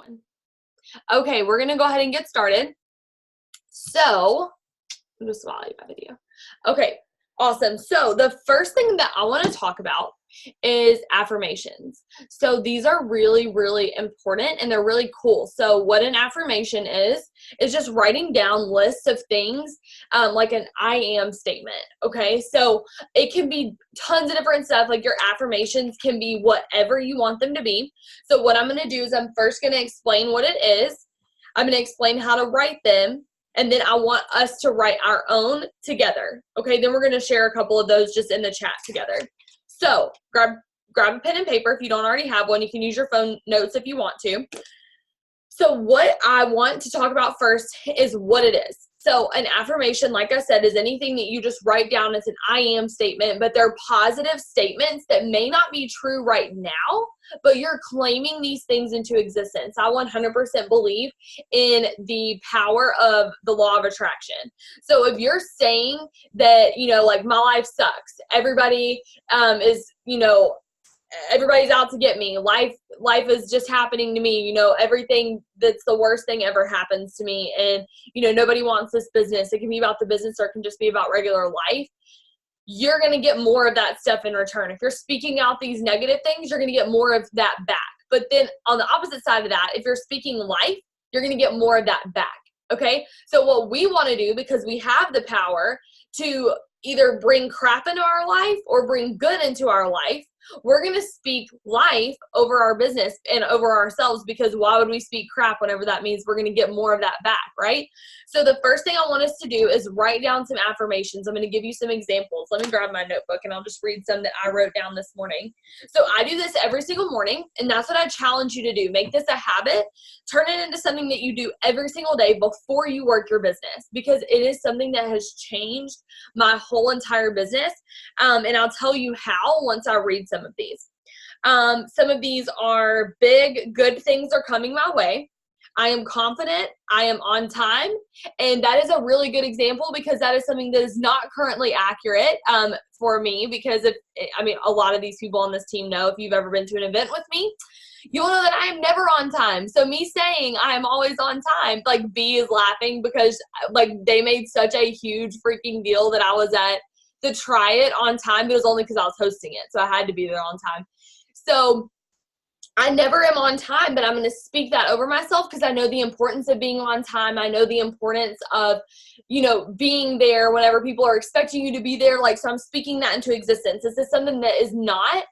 One. Okay, we're going to go ahead and get started. So, I'm just swallowing my video. Okay, awesome. So, the first thing that I want to talk about is affirmations. So, these are really, really important and they're really cool. So, what an affirmation is just writing down lists of things like an I am statement. Okay, so it can be tons of different stuff. Like your affirmations can be whatever you want them to be. So, what I'm going to do is I'm first going to explain what it is. I'm going to explain how to write them. And then I want us to write our own together. Okay, then we're going to share a couple of those just in the chat together. So grab a pen and paper if you don't already have one. You can use your phone notes if you want to. So what I want to talk about first is what it is. So an affirmation, like I said, is anything that you just write down as an I am statement, but they're positive statements that may not be true right now, but you're claiming these things into existence. I 100% believe in the power of the law of attraction. So if you're saying that, like my life sucks, everybody is, everybody's out to get me. Life is just happening to me. Everything that's the worst thing ever happens to me. And, nobody wants this business. It can be about the business or it can just be about regular life. You're going to get more of that stuff in return. If you're speaking out these negative things, you're going to get more of that back. But then on the opposite side of that, if you're speaking life, you're going to get more of that back. Okay. So what we want to do, because we have the power to either bring crap into our life or bring good into our life, we're going to speak life over our business and over ourselves, because why would we speak crap whenever that means we're going to get more of that back, right? So the first thing I want us to do is write down some affirmations. I'm going to give you some examples. Let me grab my notebook and I'll just read some that I wrote down this morning. So I do this every single morning, and that's what I challenge you to do. Make this a habit. Turn it into something that you do every single day before you work your business, because it is something that has changed my whole entire business. And I'll tell you how once I read some of these. Some of these are big, good things are coming my way. I am confident. I am on time. And that is a really good example, because that is something that is not currently accurate for me, because a lot of these people on this team know, if you've ever been to an event with me, you'll know that I am never on time. So me saying I am always on time, like B is laughing because like they made such a huge freaking deal that I was at the Try It on time. It was only because I was hosting it, so I had to be there on time. So I never am on time, but I'm going to speak that over myself, because I know the importance of being on time. I know the importance of, being there whenever people are expecting you to be there. So I'm speaking that into existence. This is something that is not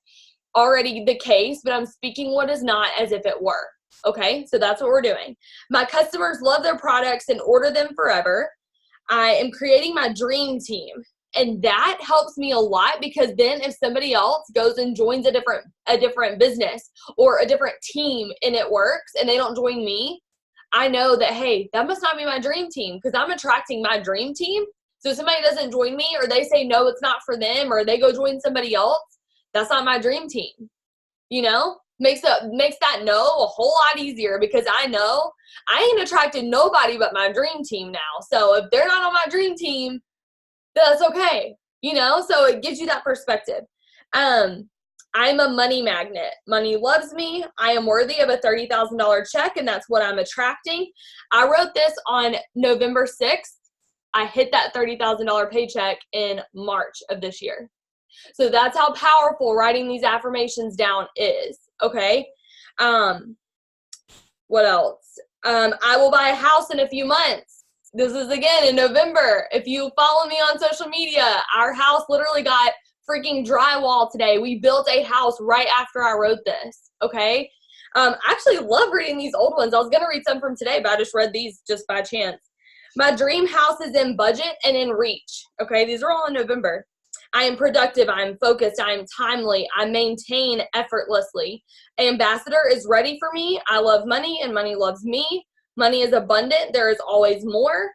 already the case, but I'm speaking what is not as if it were. Okay, so that's what we're doing. My customers love their products and order them forever. I am creating my dream team. And that helps me a lot, because then if somebody else goes and joins a different business or a different team and it works and they don't join me, I know that, hey, that must not be my dream team, because I'm attracting my dream team. So if somebody doesn't join me, or they say, no, it's not for them, or they go join somebody else, that's not my dream team. Makes that no a whole lot easier, because I know I ain't attracted nobody but my dream team now. So if they're not on my dream team, that's okay, so it gives you that perspective. I'm a money magnet. Money loves me. I am worthy of a $30,000 check, and that's what I'm attracting. I wrote this on November 6th. I hit that $30,000 paycheck in March of this year. So that's how powerful writing these affirmations down is, okay? What else? I will buy a house in a few months. This is again in November. If you follow me on social media, our house literally got freaking drywall today. We built a house right after I wrote this, okay? I actually love reading these old ones. I was going to read some from today, but I just read these just by chance. My dream house is in budget and in reach, okay? These are all in November. I am productive. I am focused. I am timely. I maintain effortlessly. Ambassador is ready for me. I love money and money loves me. Money is abundant. There is always more.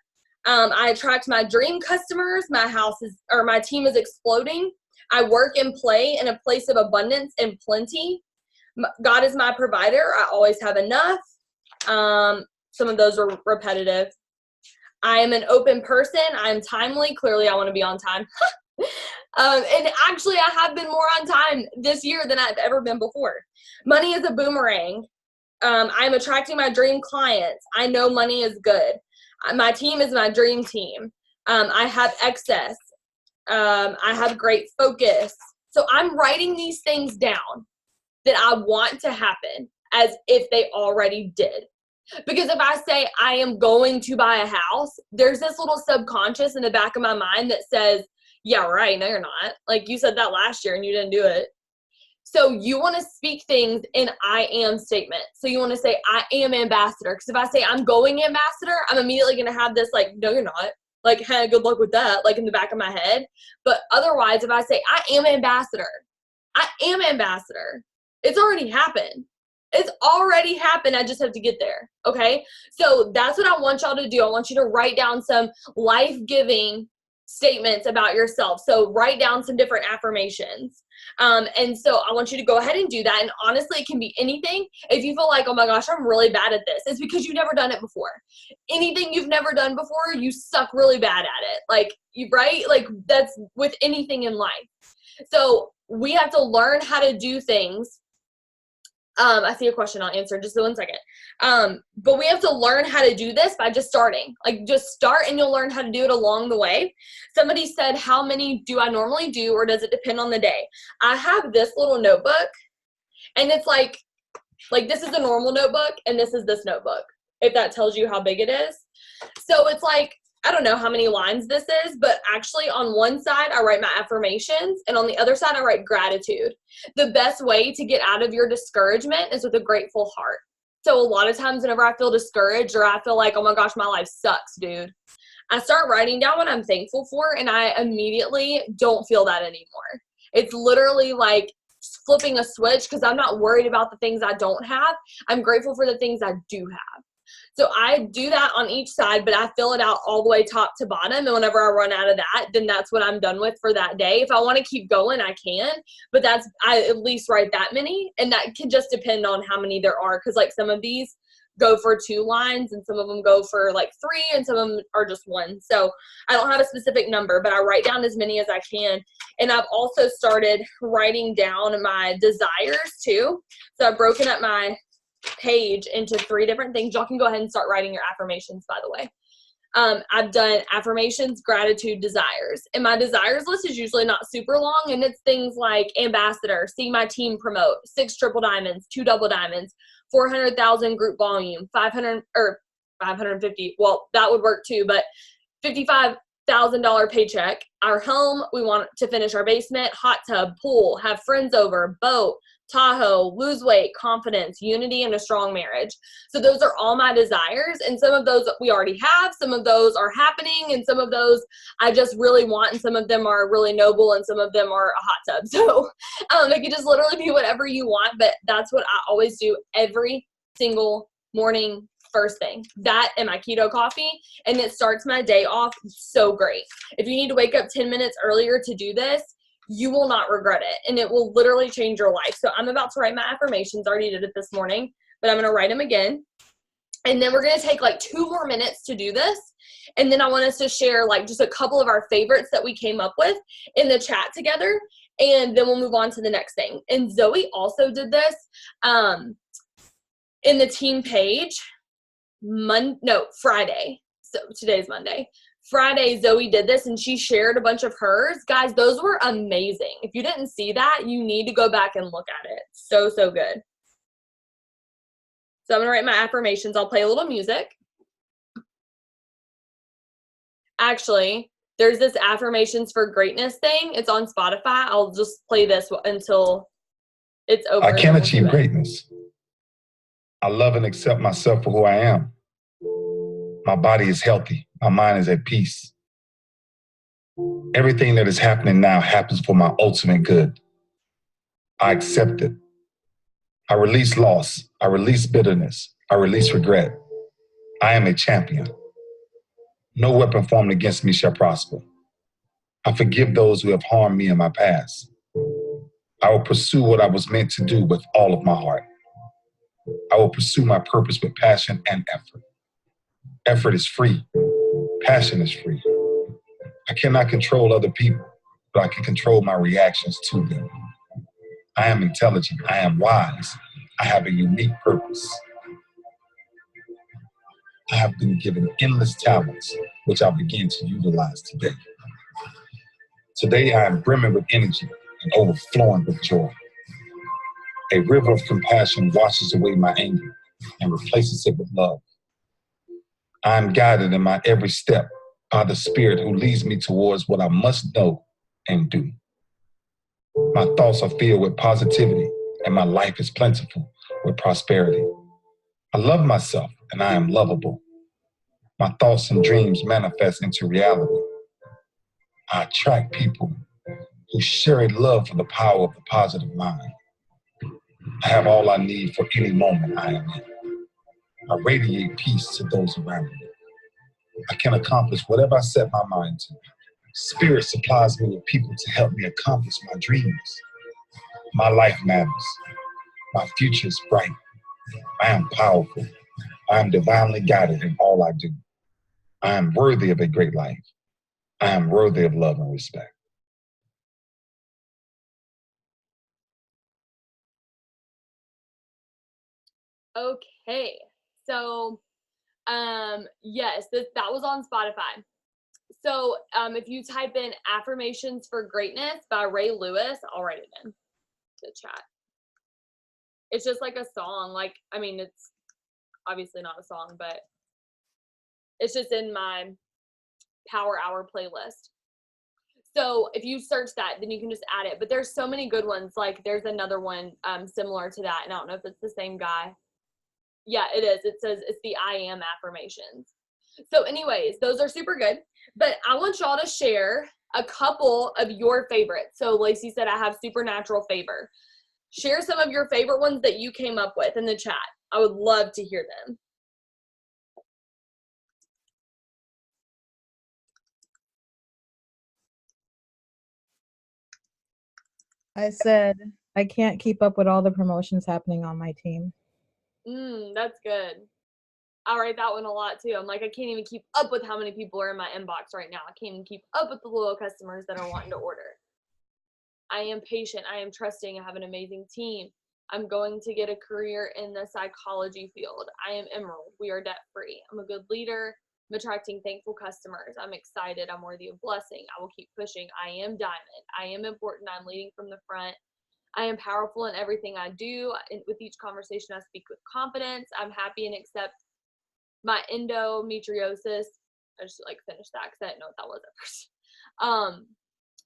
I attract my dream customers. My team is exploding. I work and play in a place of abundance and plenty. God is my provider. I always have enough. Some of those are repetitive. I am an open person. I am timely. Clearly, I want to be on time. And actually, I have been more on time this year than I've ever been before. Money is a boomerang. I'm attracting my dream clients. I know money is good. My team is my dream team. I have excess. I have great focus. So I'm writing these things down that I want to happen as if they already did. Because if I say I am going to buy a house, there's this little subconscious in the back of my mind that says, yeah, right, no, you're not. Like, you said that last year and you didn't do it. So you want to speak things in I am statement. So you want to say, I am ambassador. Because if I say I'm going ambassador, I'm immediately going to have this like, no, you're not. Like, hey, good luck with that, like in the back of my head. But otherwise, if I say I am ambassador, it's already happened. It's already happened. I just have to get there. Okay. So that's what I want y'all to do. I want you to write down some life-giving statements about yourself. So write down some different affirmations. And so I want you to go ahead and do that. And honestly, it can be anything. If you feel like, oh my gosh, I'm really bad at this, it's because you've never done it before. Anything you've never done before, you suck really bad at it. Like, right? Like, that's with anything in life. So we have to learn how to do things. I see a question, I'll answer in just 1 second. But we have to learn how to do this by just starting. Like, just start and you'll learn how to do it along the way. Somebody said, how many do I normally do, or does it depend on the day? I have this little notebook, and it's like this is a normal notebook, and this is this notebook, if that tells you how big it is. So it's like, I don't know how many lines this is, but actually on one side, I write my affirmations, and on the other side, I write gratitude. The best way to get out of your discouragement is with a grateful heart. So a lot of times whenever I feel discouraged or I feel like, oh my gosh, my life sucks, dude, I start writing down what I'm thankful for, and I immediately don't feel that anymore. It's literally like flipping a switch, because I'm not worried about the things I don't have. I'm grateful for the things I do have. So I do that on each side, but I fill it out all the way top to bottom. And whenever I run out of that, then that's what I'm done with for that day. If I want to keep going, I can, but I at least write that many. And that can just depend on how many there are. Cause like some of these go for 2 lines and some of them go for like 3 and some of them are just 1. So I don't have a specific number, but I write down as many as I can. And I've also started writing down my desires too. So I've broken up my page into 3 different things. Y'all can go ahead and start writing your affirmations, by the way. I've done affirmations, gratitude, desires. And my desires list is usually not super long, and it's things like ambassador, see my team promote, 6 triple diamonds, 2 double diamonds, 400,000 group volume, 500 or 550. Well, that would work too, but $55,000 paycheck. Our home, we want to finish our basement, hot tub, pool, have friends over, boat, Tahoe, lose weight, confidence, unity, and a strong marriage. So those are all my desires. And some of those we already have, some of those are happening, and some of those I just really want, and some of them are really noble, and some of them are a hot tub. So it could just literally be whatever you want, but that's what I always do every single morning, first thing. That and my keto coffee, and it starts my day off so great. If you need to wake up 10 minutes earlier to do this, you will not regret it, and it will literally change your life. So I'm about to write my affirmations. I already did it this morning, but I'm going to write them again. And then we're going to take like 2 more minutes to do this. And then I want us to share like just a couple of our favorites that we came up with in the chat together. And then we'll move on to the next thing. And Zoe also did this in the team page Friday. So today's Monday. Friday, Zoe did this, and she shared a bunch of hers. Guys, those were amazing. If you didn't see that, you need to go back and look at it. So, so good. So I'm going to write my affirmations. I'll play a little music. Actually, there's this affirmations for greatness thing. It's on Spotify. I'll just play this until it's over. I can achieve greatness. I love and accept myself for who I am. My body is healthy. My mind is at peace. Everything that is happening now happens for my ultimate good. I accept it. I release loss. I release bitterness. I release regret. I am a champion. No weapon formed against me shall prosper. I forgive those who have harmed me in my past. I will pursue what I was meant to do with all of my heart. I will pursue my purpose with passion and effort. Effort is free. Passion is free. I cannot control other people, but I can control my reactions to them. I am intelligent. I am wise. I have a unique purpose. I have been given endless talents, which I begin to utilize today. Today, I am brimming with energy and overflowing with joy. A river of compassion washes away my anger and replaces it with love. I am guided in my every step by the Spirit who leads me towards what I must know and do. My thoughts are filled with positivity, and my life is plentiful with prosperity. I love myself, and I am lovable. My thoughts and dreams manifest into reality. I attract people who share a love for the power of the positive mind. I have all I need for any moment I am in. I radiate peace to those around me. I can accomplish whatever I set my mind to. Spirit supplies me with people to help me accomplish my dreams. My life matters. My future is bright. I am powerful. I am divinely guided in all I do. I am worthy of a great life. I am worthy of love and respect. Okay, so yes, that was on Spotify. So if you type in Affirmations for Greatness by Ray Lewis, I'll write it in the chat. It's just like a song. Like, I mean, it's obviously not a song, but it's just in my Power Hour playlist. So if you search that, then you can just add it. But there's so many good ones. Like there's another one similar to that, and I don't know if it's the same guy. Yeah, it is. It says it's the I Am Affirmations. So anyways, those are super good. But I want y'all to share a couple of your favorites. So Lacey said I have supernatural favor. Share some of your favorite ones that you came up with in the chat. I would love to hear them. I said I can't keep up with all the promotions happening on my team. That's good. I write that one a lot too. I'm like, I can't even keep up with how many people are in my inbox right now. I can't even keep up with the loyal customers that are wanting to order. I am patient. I am trusting. I have an amazing team. I'm going to get a career in the psychology field. I am Emerald. We are debt free. I'm a good leader. I'm attracting thankful customers. I'm excited. I'm worthy of blessing. I will keep pushing. I am diamond. I am important. I'm leading from the front. I am powerful in everything I do. With each conversation, I speak with confidence. I'm happy and accept my endometriosis. I just like finished that because I didn't know what that was at first.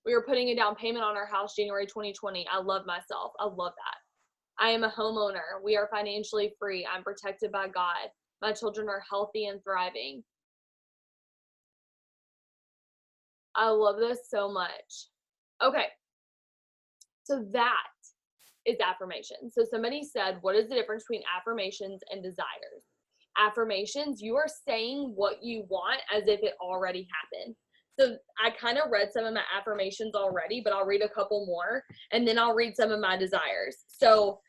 We were putting a down payment on our house January 2020. I love myself. I love that. I am a homeowner. We are financially free. I'm protected by God. My children are healthy and thriving. I love this so much. Okay. So that is affirmations. So somebody said, what is the difference between affirmations and desires? Affirmations, you are saying what you want as if it already happened. So I kind of read some of my affirmations already, but I'll read a couple more and then I'll read some of my desires. So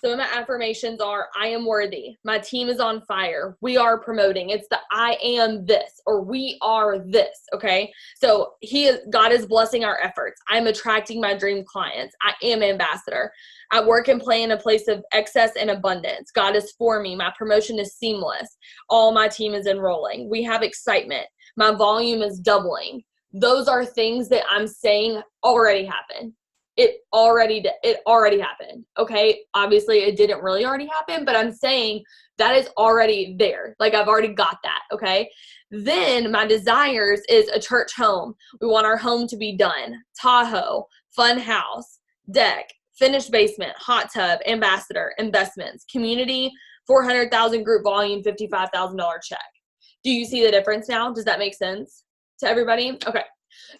some of my affirmations are, I am worthy. My team is on fire. We are promoting. It's the I am this, or we are this. Okay. So God is blessing our efforts. I'm attracting my dream clients. I am ambassador. I work and play in a place of excess and abundance. God is for me. My promotion is seamless. All my team is enrolling. We have excitement. My volume is doubling. Those are things that I'm saying already happened. It already happened. Okay. Obviously it didn't really already happen, but I'm saying that is already there. Like I've already got that. Okay. Then my desires is a church home. We want our home to be done. Tahoe, fun house, deck, finished basement, hot tub, ambassador, investments, community, 400,000 group volume, $55,000 check. Do you see the difference now? Does that make sense to everybody? Okay.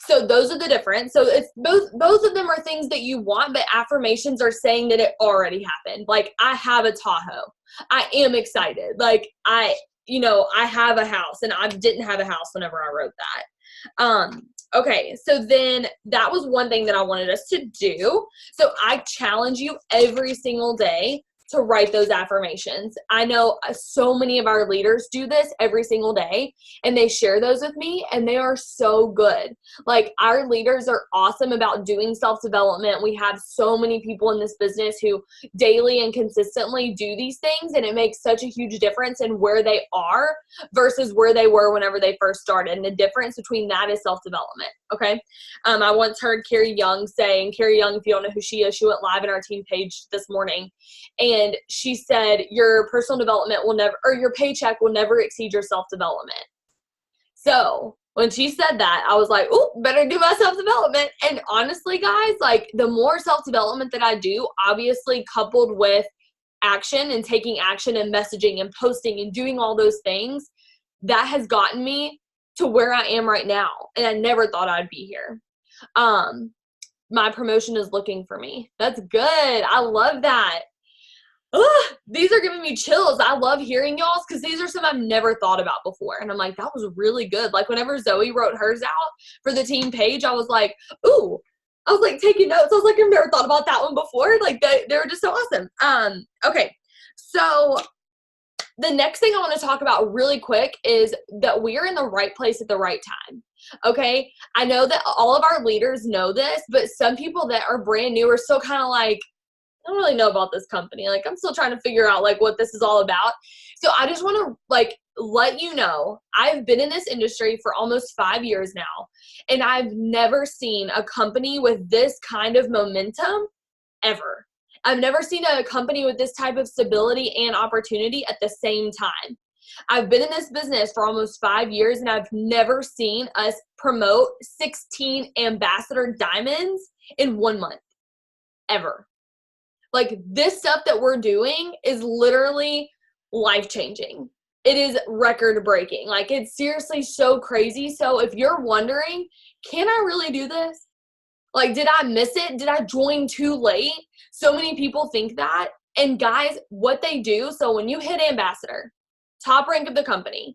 So those are the difference. So it's both of them are things that you want, but affirmations are saying that it already happened. Like I have a Tahoe. I am excited. Like I have a house, and I didn't have a house whenever I wrote that. Okay. So then that was one thing that I wanted us to do. So I challenge you every single day to write those affirmations. I know so many of our leaders do this every single day, and they share those with me, and they are so good. Like, our leaders are awesome about doing self-development. We have so many people in this business who daily and consistently do these things, and it makes such a huge difference in where they are versus where they were whenever they first started. And the difference between that is self-development, okay? I once heard Carrie Young say, and Carrie Young, if you don't know who she is, she went live in our team page this morning, and she said, your personal development will never, or your paycheck will never exceed your self-development. So when she said that, I was like, oh, better do my self-development. And honestly, guys, like, the more self-development that I do, obviously coupled with action and taking action and messaging and posting and doing all those things, that has gotten me to where I am right now. And I never thought I'd be here. My promotion is looking for me. That's good. I love that. Ugh, these are giving me chills. I love hearing y'all's because these are some I've never thought about before. And I'm like, that was really good. Like, whenever Zoe wrote hers out for the team page, I was like, ooh, I was like taking notes. I was like, I've never thought about that one before. Like, they were just so awesome. Okay. So the next thing I want to talk about really quick is that we are in the right place at the right time. Okay. I know that all of our leaders know this, but some people that are brand new are still kind of like, I don't really know about this company. Like, I'm still trying to figure out like what this is all about. So I just want to like let you know, I've been in this industry for almost 5 years now, and I've never seen a company with this kind of momentum ever. I've never seen a company with this type of stability and opportunity at the same time. I've been in this business for almost 5 years, and I've never seen us promote 16 ambassador diamonds in 1 month, ever. Like, this stuff that we're doing is literally life-changing. It is record-breaking. Like, it's seriously so crazy. So if you're wondering, can I really do this? Like, did I miss it? Did I join too late? So many people think that. And guys, what they do, so when you hit ambassador, top rank of the company,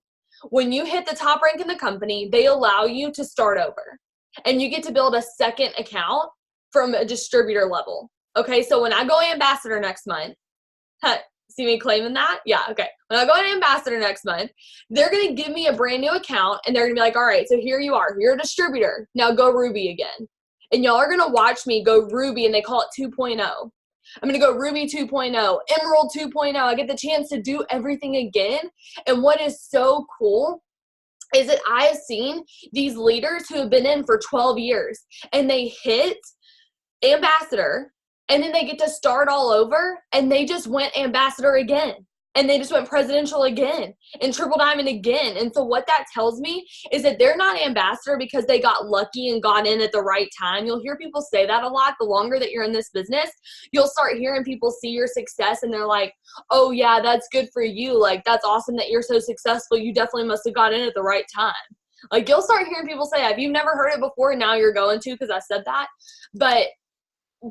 when you hit the top rank in the company, they allow you to start over. And you get to build a second account from a distributor level. Okay, so when I go ambassador next month, see me claiming that? Yeah, okay. When I go to ambassador next month, they're going to give me a brand new account, and they're going to be like, all right, so here you are. You're a distributor. Now go Ruby again. And y'all are going to watch me go Ruby, and they call it 2.0. I'm going to go Ruby 2.0, Emerald 2.0. I get the chance to do everything again. And what is so cool is that I have seen these leaders who have been in for 12 years, and they hit ambassador, and then they get to start all over, and they just went ambassador again. And they just went presidential again and triple diamond again. And so what that tells me is that they're not ambassador because they got lucky and got in at the right time. You'll hear people say that a lot. The longer that you're in this business, you'll start hearing people see your success, and they're like, oh yeah, that's good for you. Like, that's awesome that you're so successful. You definitely must have got in at the right time. Like, you'll start hearing people say, have you never heard it before? Now you're going to, because I said that. But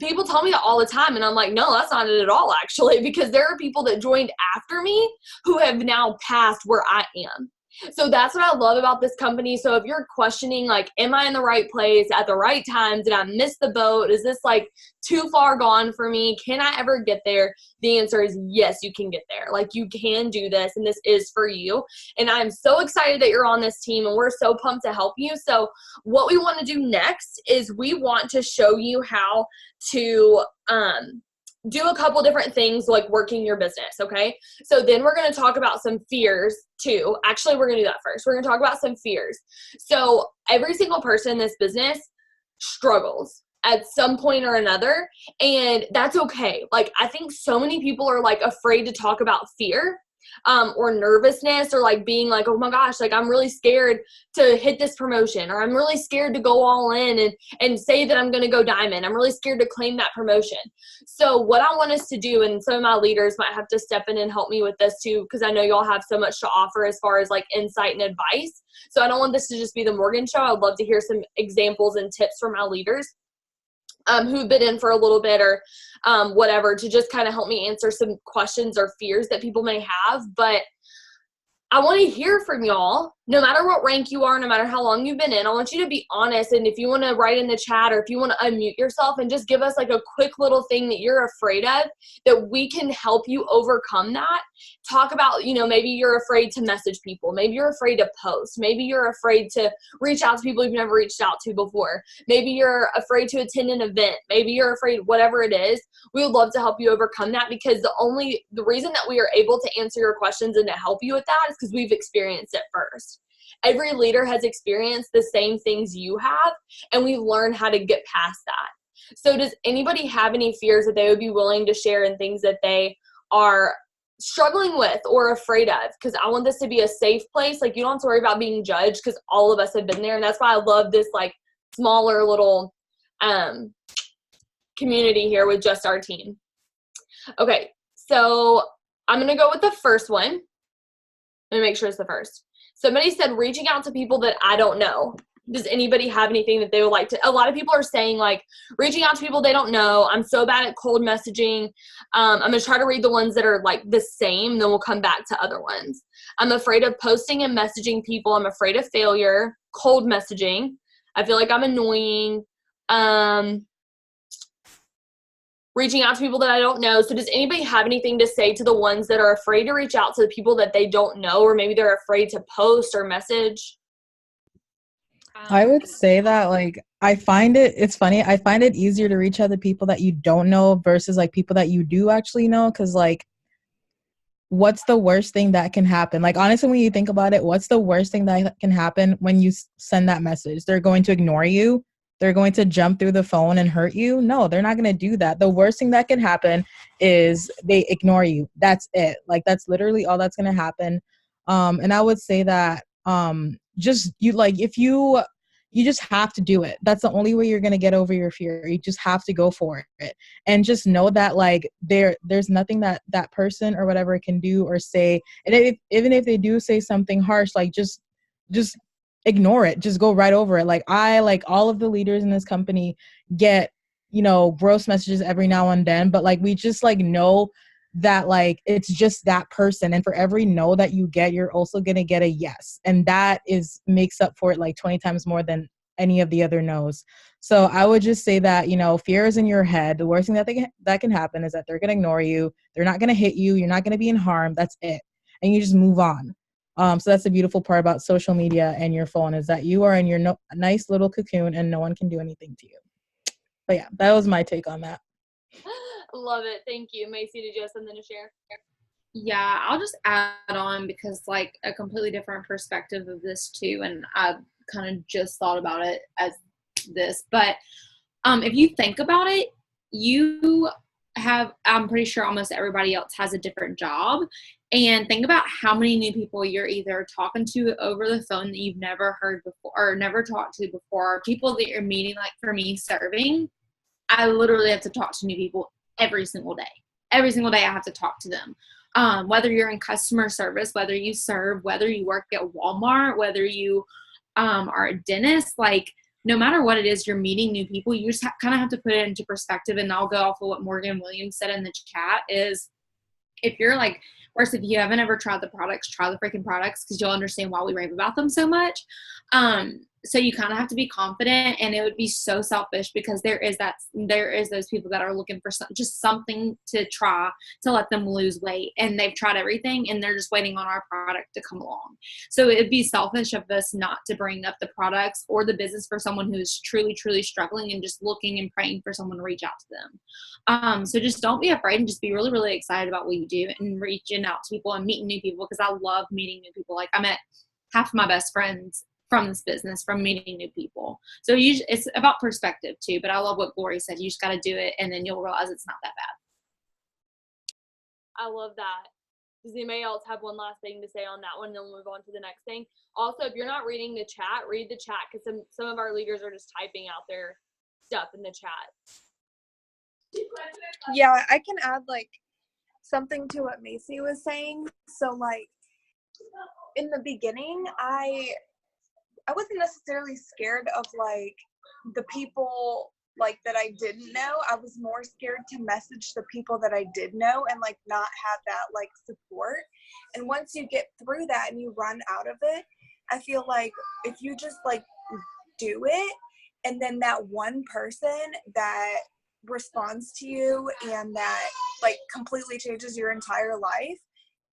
people tell me that all the time, and I'm like, no, that's not it at all, actually, because there are people that joined after me who have now passed where I am. So that's what I love about this company. So if you're questioning, like, am I in the right place at the right time? Did I miss the boat? Is this like too far gone for me? Can I ever get there? The answer is yes, you can get there. Like, you can do this, and this is for you. And I'm so excited that you're on this team, and we're so pumped to help you. So what we want to do next is we want to show you how to do a couple different things like working your business, okay? So then we're going to talk about some fears too. Actually, we're going to do that first. We're going to talk about some fears. So every single person in this business struggles at some point or another, and that's okay. Like, I think so many people are like afraid to talk about fear or nervousness, or like being like, oh my gosh, like, I'm really scared to hit this promotion, or I'm really scared to go all in and say that I'm going to go diamond. I'm really scared to claim that promotion. So what I want us to do, and some of my leaders might have to step in and help me with this too, because I know y'all have so much to offer as far as like insight and advice. So I don't want this to just be the Morgan show. I'd love to hear some examples and tips from my leaders who've been in for a little bit, or whatever, to just kind of help me answer some questions or fears that people may have. But I want to hear from y'all no matter what rank you are, no matter how long you've been in, I want you to be honest. And if you want to write in the chat, or if you want to unmute yourself and just give us like a quick little thing that you're afraid of, that we can help you overcome that. Talk about, you know, maybe you're afraid to message people. Maybe you're afraid to post. Maybe you're afraid to reach out to people you've never reached out to before. Maybe you're afraid to attend an event. Maybe you're afraid, whatever it is. We would love to help you overcome that, because the reason that we are able to answer your questions and to help you with that is because we've experienced it first. Every leader has experienced the same things you have, and we've learned how to get past that. So does anybody have any fears that they would be willing to share, and things that they are struggling with or afraid of? Because I want this to be a safe place. Like, you don't have to worry about being judged, because all of us have been there. And that's why I love this like smaller little community here with just our team. Okay, so I'm going to go with the first one. Let me make sure it's the first. Somebody said reaching out to people that I don't know. Does anybody have anything that they would like to? A lot of people are saying like reaching out to people they don't know. I'm so bad at cold messaging. I'm going to try to read the ones that are like the same, then we'll come back to other ones. I'm afraid of posting and messaging people. I'm afraid of failure. Cold messaging. I feel like I'm annoying. Reaching out to people that I don't know. So does anybody have anything to say to the ones that are afraid to reach out to the people that they don't know, or maybe they're afraid to post or message? I would say that, like, it's funny. I find it easier to reach out to people that you don't know versus like people that you do actually know. Cause like, what's the worst thing that can happen? Like, honestly, when you think about it, what's the worst thing that can happen when you send that message? They're going to ignore you. They're going to jump through the phone and hurt you. No, they're not going to do that. The worst thing that can happen is they ignore you. That's it. Like, that's literally all that's going to happen. And I would say that, just you, like, if you just have to do it. That's the only way you're going to get over your fear. You just have to go for it. And just know that, like, there's nothing that that person or whatever can do or say. And even if they do say something harsh, like, just ignore it. Just go right over it. Like, all of the leaders in this company get, gross messages every now and then, but like, we just like know that, like, it's just that person. And for every no that you get, you're also going to get a yes. And that makes up for it like 20 times more than any of the other no's. So I would just say that, fear is in your head. The worst thing that can happen is that they're going to ignore you. They're not going to hit you. You're not going to be in harm. That's it. And you just move on. So that's the beautiful part about social media and your phone, is that you are in your nice little cocoon and no one can do anything to you. But yeah, that was my take on that. Love it. Thank you. Macy, did you have something to share? Yeah, I'll just add on, because like a completely different perspective of this too, and I kind of just thought about it as this, but if you think about it, I'm pretty sure almost everybody else has a different job, and think about how many new people you're either talking to over the phone that you've never heard before or never talked to before, people that you're meeting. Like for me, serving, I literally have to talk to new people every single day. Every single day I have to talk to them. Whether you're in customer service, whether you serve, whether you work at Walmart, whether you are a dentist, like no matter what it is, you're meeting new people. You just kind of have to put it into perspective. And I'll go off of what Morgan Williams said in the chat is, if you're like, first, if you haven't ever tried the products, try the freaking products, because you'll understand why we rave about them so much. So you kind of have to be confident, and it would be so selfish, because there is those people that are looking for just something to try to let them lose weight, and they've tried everything and they're just waiting on our product to come along. So it'd be selfish of us not to bring up the products or the business for someone who's truly, truly struggling and just looking and praying for someone to reach out to them. So just don't be afraid, and just be really, really excited about what you do and reaching out to people and meeting new people, because I love meeting new people. Like, I met half of my best friends from this business, from meeting new people. So it's about perspective too, but I love what Glory said. You just got to do it, and then you'll realize it's not that bad. I love that. Does anybody else have one last thing to say on that one? And then we'll move on to the next thing. Also, if you're not reading the chat, read the chat, because some of our leaders are just typing out their stuff in the chat. Yeah, I can add like something to what Macy was saying. So like in the beginning, I wasn't necessarily scared of like the people like that I didn't know. I was more scared to message the people that I did know and like not have that like support. And once you get through that and you run out of it, I feel like if you just like do it, and then that one person that responds to you and that like completely changes your entire life,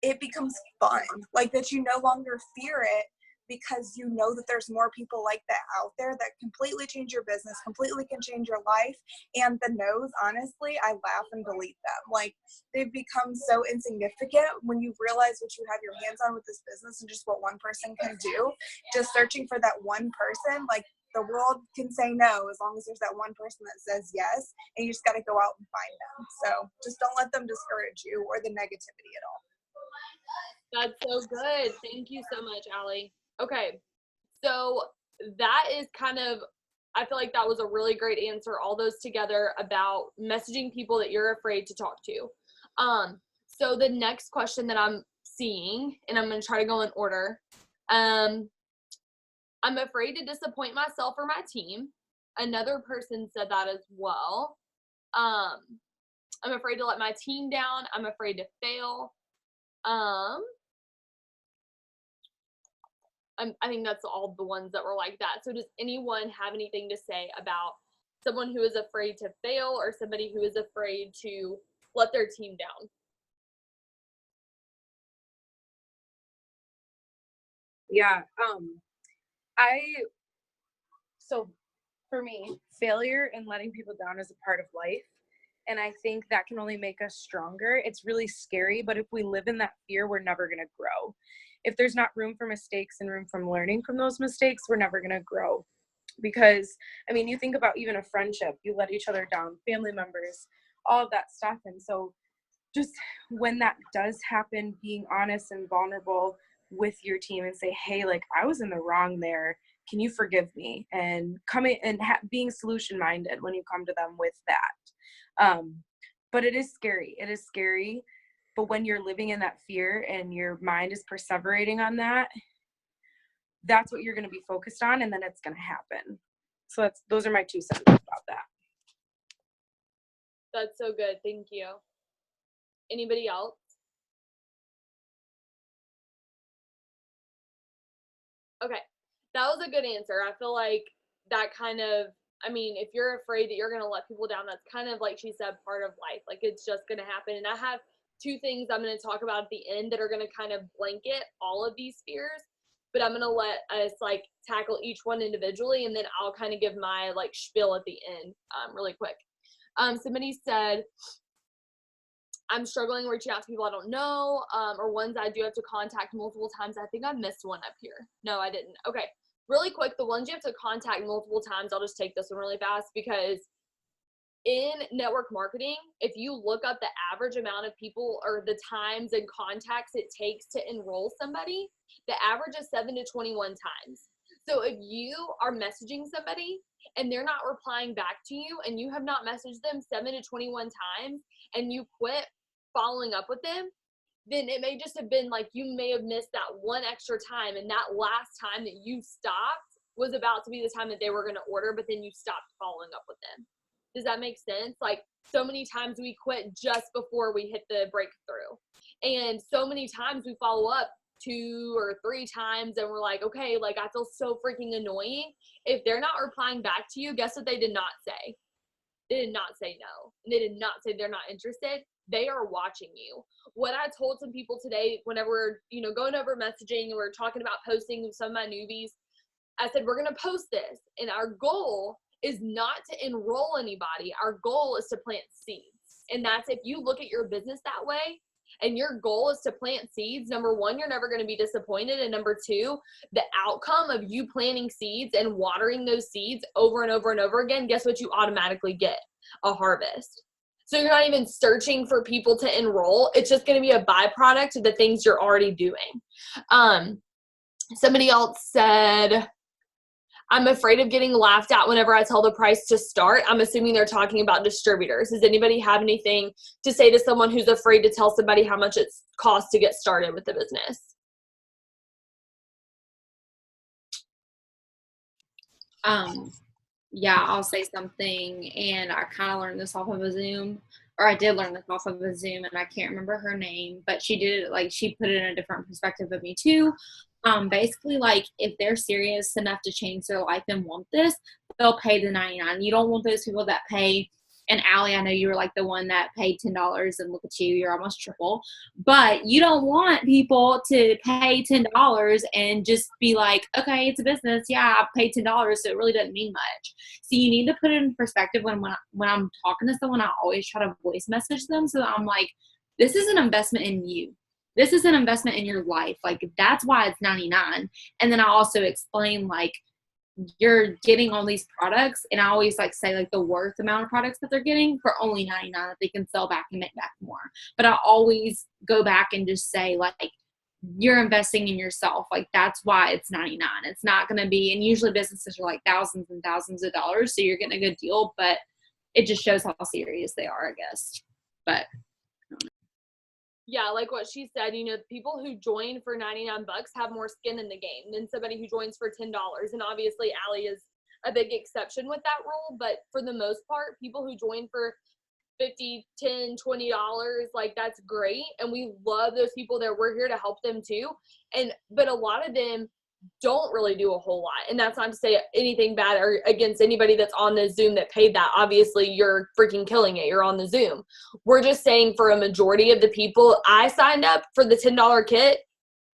it becomes fun. Like that you no longer fear it, because you know that there's more people like that out there that completely change your business, completely can change your life. And the no's, honestly, I laugh and delete them. Like, they've become so insignificant when you realize what you have your hands on with this business and just what one person can do. Just searching for that one person, like, the world can say no as long as there's that one person that says yes, and you just got to go out and find them. So just don't let them discourage you or the negativity at all. That's so good. Thank you so much, Allie. Okay, so that is kind of, I feel like that was a really great answer, all those together about messaging people that you're afraid to talk to. So the next question that I'm seeing, and I'm going to try to go in order, I'm afraid to disappoint myself or my team. Another person said that as well. I'm afraid to let my team down. I'm afraid to fail. I think that's all the ones that were like that. So does anyone have anything to say about someone who is afraid to fail or somebody who is afraid to let their team down? Yeah. So for me, failure and letting people down is a part of life. And I think that can only make us stronger. It's really scary, but if we live in that fear, we're never going to grow. If there's not room for mistakes and room for learning from those mistakes, we're never going to grow. Because, I mean, you think about even a friendship, you let each other down, family members, all of that stuff. And so just when that does happen, being honest and vulnerable with your team and say, hey, like, I was in the wrong there. Can you forgive me? And coming and being solution minded when you come to them with that. But it is scary. It is scary. But when you're living in that fear and your mind is perseverating on that, that's what you're going to be focused on, and then it's going to happen. So those are my 2 cents about that. That's so good. Thank you. Anybody else? Okay, that was a good answer. I feel like that kind of, I mean, if you're afraid that you're going to let people down, that's kind of, like she said, part of life. Like, it's just going to happen. And I have 2 things I'm going to talk about at the end that are going to kind of blanket all of these fears, but I'm going to let us, like, tackle each one individually, and then I'll kind of give my, like, spiel at the end really quick. Somebody said, I'm struggling reaching out to people I don't know, or ones I do have to contact multiple times. I think I missed one up here. No, I didn't. Okay, really quick, the ones you have to contact multiple times, I'll just take this one really fast, because in network marketing, if you look up the average amount of people or the times and contacts it takes to enroll somebody, the average is 7 to 21 times. So if you are messaging somebody and they're not replying back to you, and you have not messaged them 7 to 21 times, and you quit following up with them, then it may just have been like you may have missed that one extra time, and that last time that you stopped was about to be the time that they were going to order, but then you stopped following up with them. Does that make sense? Like, so many times we quit just before we hit the breakthrough, and so many times we follow up 2 or 3 times, and we're like, okay, like, I feel so freaking annoying. If they're not replying back to you, guess what they did not say? They did not say no. And they did not say they're not interested. They are watching you. What I told some people today, whenever we're, going over messaging and we're talking about posting with some of my newbies, I said, we're going to post this. And our goal is not to enroll anybody. Our goal is to plant seeds. And that's, if you look at your business that way, and your goal is to plant seeds, number 1, you're never going to be disappointed. And number 2, the outcome of you planting seeds and watering those seeds over and over and over again, guess what you automatically get? A harvest. So you're not even searching for people to enroll. It's just going to be a byproduct of the things you're already doing. Somebody else said, I'm afraid of getting laughed at whenever I tell the price to start. I'm assuming they're talking about distributors. Does anybody have anything to say to someone who's afraid to tell somebody how much it costs to get started with the business? Yeah, I'll say something, and I kind of learned this off of a Zoom, or I did learn this off of a Zoom, and I can't remember her name, but she did it, like, she put it in a different perspective of me too. Basically, like, if they're serious enough to change their life and want this, they'll pay the $99. You don't want those people that pay. And Allie, I know you were like the one that paid $10, and look at you, you're almost triple. But you don't want people to pay $10 and just be like, okay, it's a business. Yeah, I paid $10, so it really doesn't mean much. So you need to put it in perspective. When I'm talking to someone, I always try to voice message them, so that I'm like, this is an investment in you. This is an investment in your life. Like, that's why it's $99. And then I also explain, like, you're getting all these products, and I always like say like the worth amount of products that they're getting for only $99 that they can sell back and make back more. But I always go back and just say, like, you're investing in yourself. Like, that's why it's $99. It's not going to be, and usually businesses are like thousands and thousands of dollars, so you're getting a good deal, but it just shows how serious they are, I guess. But yeah, like what she said, you know, people who join for $99 have more skin in the game than somebody who joins for $10. And obviously Allie is a big exception with that rule, but for the most part, people who join for $50, $10, $20, like, that's great. And we love those people there. We're here to help them too. But a lot of them don't really do a whole lot. And that's not to say anything bad or against anybody that's on the Zoom that paid that. Obviously, you're freaking killing it. You're on the Zoom. We're just saying for a majority of the people, I signed up for the $10 kit.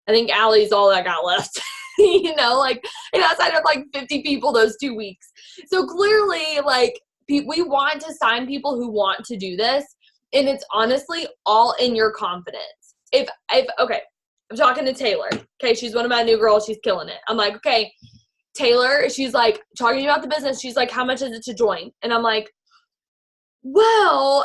I think Allie's all I got left. You know, like, and I signed up like 50 people those 2 weeks. So clearly, like, we want to sign people who want to do this. And it's honestly all in your confidence. Okay, I'm talking to Taylor. Okay, she's one of my new girls. She's killing it. I'm like, okay, Taylor, she's like talking about the business. She's like, how much is it to join? And I'm like, well,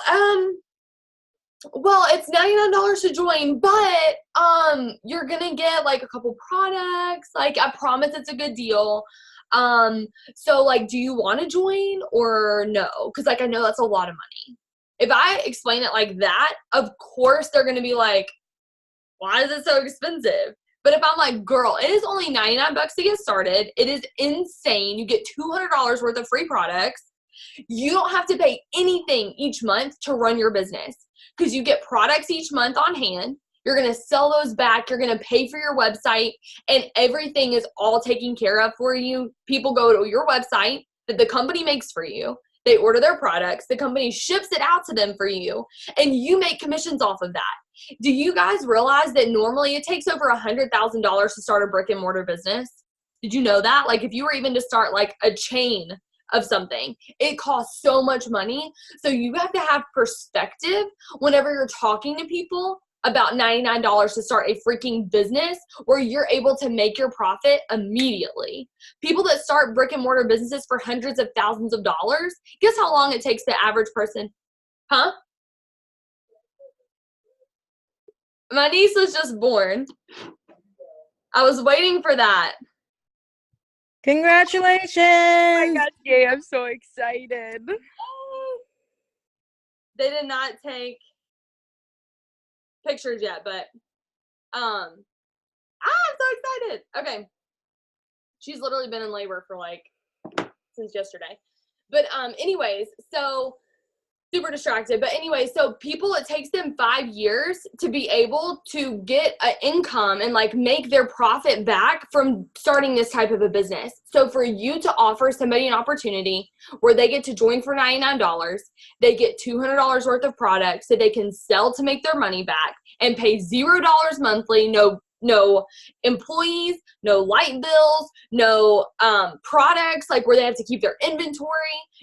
it's $99 to join, but you're gonna get like a couple products. Like, I promise it's a good deal. So like, do you want to join or no? Because like, I know that's a lot of money. If I explain it like that, of course they're gonna be like, why is it so expensive? But if I'm like, girl, it is only $99 to get started. It is insane. You get $200 worth of free products. You don't have to pay anything each month to run your business because you get products each month on hand. You're going to sell those back. You're going to pay for your website, and everything is all taken care of for you. People go to your website that the company makes for you. They order their products. The company ships it out to them for you, and you make commissions off of that. Do you guys realize that normally it takes over $100,000 to start a brick and mortar business? Did you know that? Like, if you were even to start like a chain of something, it costs so much money. So you have to have perspective whenever you're talking to people about $99 to start a freaking business where you're able to make your profit immediately. People that start brick and mortar businesses for hundreds of thousands of dollars, guess how long it takes the average person? Huh? My niece was just born. I was waiting for that. Congratulations! Oh my gosh, yay, I'm so excited. They did not take pictures yet, but I'm so excited. Okay. She's literally been in labor for like since yesterday. But anyways, so super distracted. But anyway, so people, it takes them 5 years to be able to get an income and like make their profit back from starting this type of a business. So for you to offer somebody an opportunity where they get to join for $99, they get $200 worth of products that they can sell to make their money back and pay $0 monthly, no employees, no light bills, no products, like where they have to keep their inventory.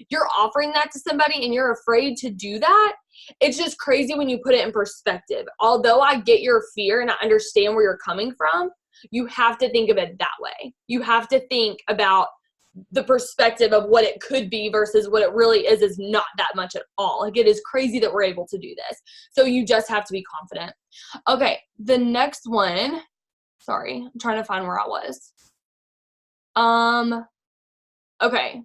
You're offering that to somebody and you're afraid to do that. It's just crazy when you put it in perspective. Although I get your fear and I understand where you're coming from, you have to think of it that way. You have to think about the perspective of what it could be versus what it really is not that much at all. Like, it is crazy that we're able to do this. So you just have to be confident. Okay, the next one, sorry, I'm trying to find where I was. Okay.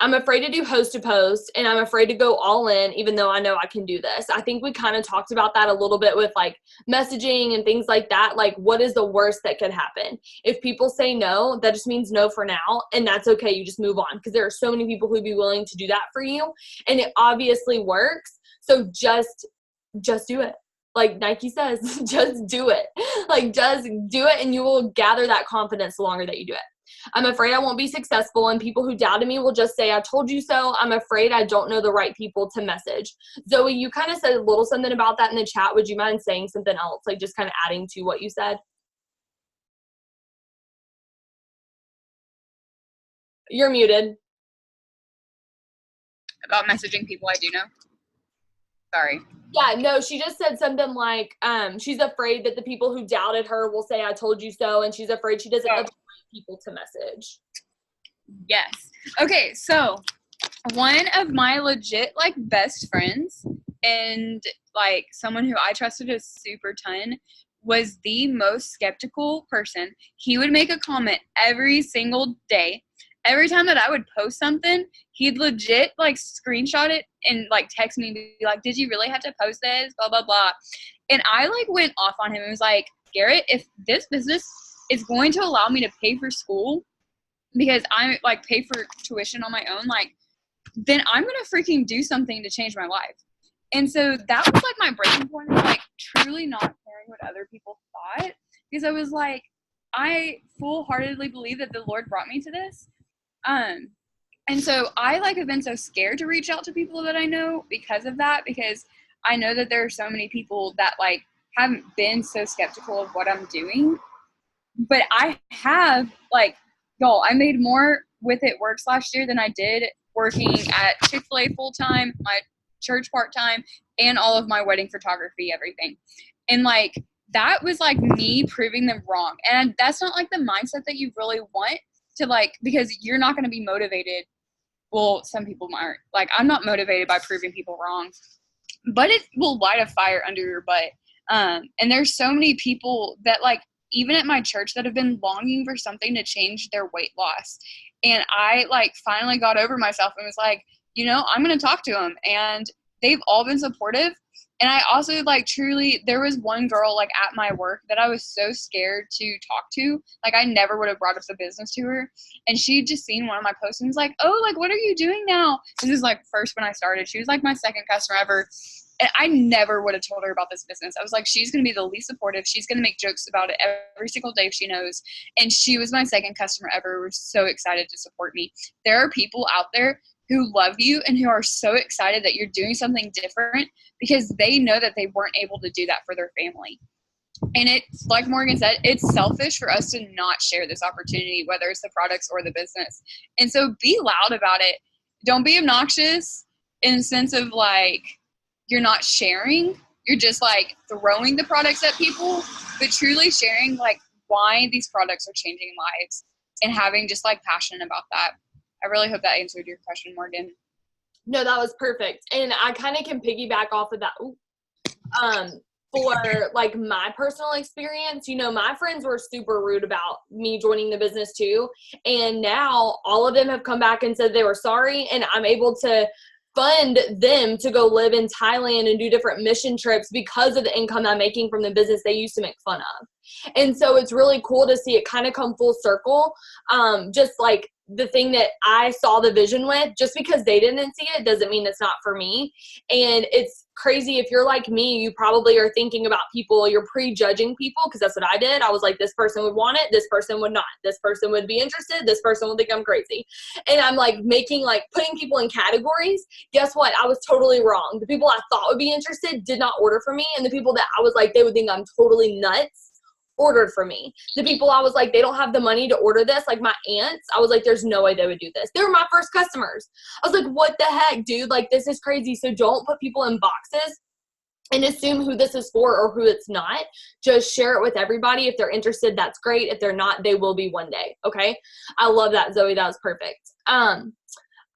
I'm afraid to do host to post, and I'm afraid to go all in, even though I know I can do this. I think we kind of talked about that a little bit with like messaging and things like that. Like, what is the worst that could happen? If people say no, that just means no for now, and that's okay. You just move on, because there are so many people who'd be willing to do that for you, and it obviously works. So just do it. Like Nike says, just do it. Like, just do it, and you will gather that confidence the longer that you do it. I'm afraid I won't be successful, and people who doubted me will just say, I told you so. I'm afraid I don't know the right people to message. Zoe, you kind of said a little something about that in the chat. Would you mind saying something else, like just kind of adding to what you said? You're muted. About messaging people I do know. Sorry. Yeah, no, she just said something like, she's afraid that the people who doubted her will say, I told you so, and she's afraid she doesn't know the right people to message. Yes. Okay, so one of my legit, like, best friends and, like, someone who I trusted a super ton was the most skeptical person. He would make a comment every single day. Every time that I would post something, he'd legit, like, screenshot it and, like, text me and be like, did you really have to post this? Blah, blah, blah. And I, like, went off on him and was like, Garrett, if this business is going to allow me to pay for school because I, like, pay for tuition on my own, like, then I'm going to freaking do something to change my life. And so that was, like, my breaking point of, like, truly not caring what other people thought, because I was like, I full-heartedly believe that the Lord brought me to this. And so I, like, have been so scared to reach out to people that I know because of that, because I know that there are so many people that, like, haven't been so skeptical of what I'm doing. But I have, like, y'all, I made more with It Works last year than I did working at Chick-fil-A full-time, my church part-time, and all of my wedding photography, everything. And, like, that was, like, me proving them wrong. And that's not, like, the mindset that you really want to, like, because you're not going to be motivated. Well, some people aren't. Like, I'm not motivated by proving people wrong. But it will light a fire under your butt. And there's so many people that, like, even at my church that have been longing for something to change their weight loss. And I, like, finally got over myself and was like, you know, I'm going to talk to them. And they've all been supportive. And I also, like, truly, there was one girl, like, at my work that I was so scared to talk to. Like, I never would have brought up the business to her. And she'd just seen one of my posts and was like, oh, like, what are you doing now? This is, like, first when I started. She was, like, my second customer ever. And I never would have told her about this business. I was like, she's going to be the least supportive. She's going to make jokes about it every single day if she knows. And she was my second customer ever. We're so excited to support me. There are people out there who love you and who are so excited that you're doing something different because they know that they weren't able to do that for their family. And it's, like Morgan said, it's selfish for us to not share this opportunity, whether it's the products or the business. And so be loud about it. Don't be obnoxious in the sense of, like, you're not sharing. You're just, like, throwing the products at people, but truly sharing, like, why these products are changing lives and having just, like, passion about that. I really hope that answered your question, Morgan. No, that was perfect. And I kind of can piggyback off of that. For, like, my personal experience, you know, my friends were super rude about me joining the business too. And now all of them have come back and said they were sorry. And I'm able to fund them to go live in Thailand and do different mission trips because of the income I'm making from the business they used to make fun of. And so it's really cool to see it kind of come full circle. Just like the thing that I saw the vision with, just because they didn't see it doesn't mean it's not for me. And it's crazy. If you're like me, you probably are thinking about people, you're prejudging people, because that's what I did. I was like, this person would want it, this person would not, this person would be interested, this person would think I'm crazy. And I'm like putting people in categories. Guess what? I was totally wrong. The people I thought would be interested did not order for me, and the people that I was like, they would think I'm totally nuts, ordered for me. The people I was like, they don't have the money to order this, like my aunts, I was like, there's no way they would do this. They were my first customers. I was like, what the heck, dude? Like, this is crazy. So don't put people in boxes and assume who this is for or who it's not. Just share it with everybody. If they're interested, that's great. If they're not, they will be one day. Okay. I love that, Zoe. That was perfect.